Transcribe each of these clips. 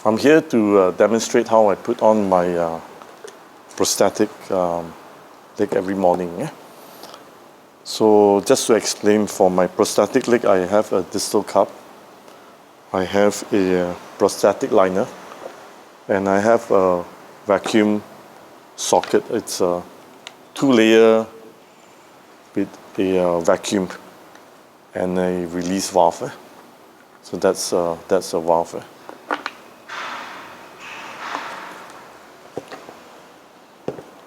I'm here to demonstrate how I put on my prosthetic leg every morning. Yeah? So just to explain, for my prosthetic leg, I have a distal cup, I have a prosthetic liner, and I have a vacuum socket. It's a 2-layer with a vacuum and a release valve. So that's a valve.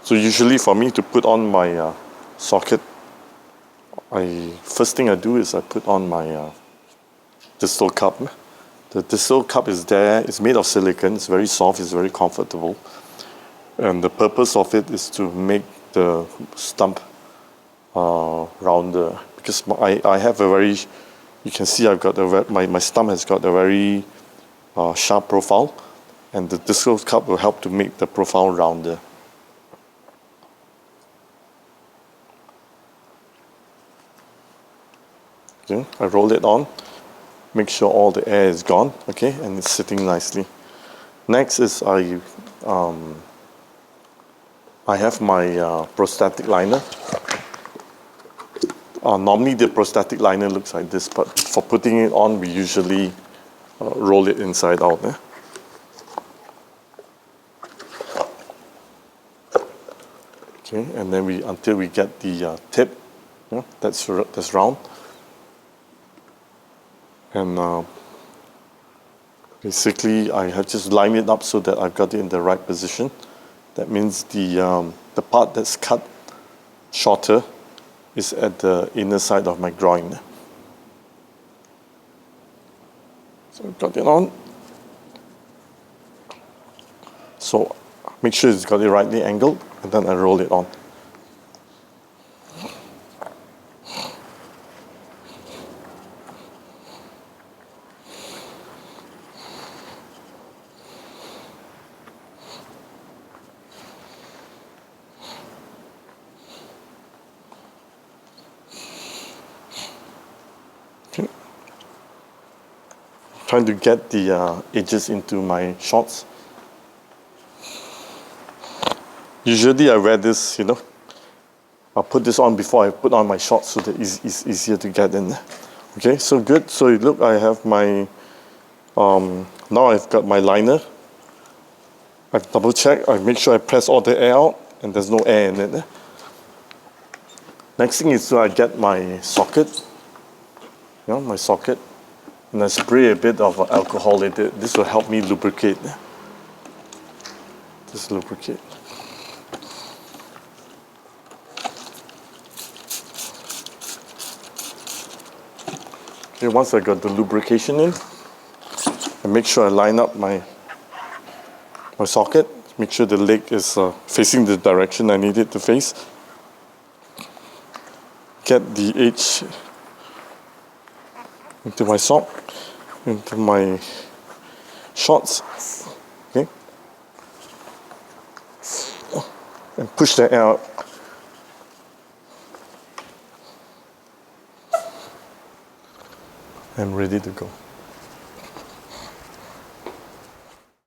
So usually for me to put on my socket, first thing I do is I put on my distal cup. The distal cup is there. It's made of silicone. It's very soft. It's very comfortable. And the purpose of it is to make the stump rounder. Because I have a very, you can see I've got my stump has got a very sharp profile, and the distal cup will help to make the profile rounder. Okay, I roll it on, make sure all the air is gone, okay, and it's sitting nicely. Next is I have my prosthetic liner. Normally the prosthetic liner looks like this, but for putting it on, we usually roll it inside out. Okay, and then until we get the tip, that's round. And basically, I have just lined it up so that I've got it in the right position. That means the part that's cut shorter is at the inner side of my groin. So I've got it on. So make sure it's got it rightly angled, and then I roll it on. Trying to get the edges into my shorts. Usually I wear this, I'll put this on before I put on my shorts so that it's easier to get in. Okay, so good. So look, I have my, now I've got my liner. I've double checked, I make sure I press all the air out and there's no air in it. Next thing is I get my socket, my socket. And I spray a bit of alcohol in it. This will help me lubricate. Just lubricate. Okay, once I got the lubrication in, I make sure I line up my socket. Make sure the leg is facing the direction I need it to face. Get the edge into my sock, into my shorts, okay, and push the air out. I'm ready to go.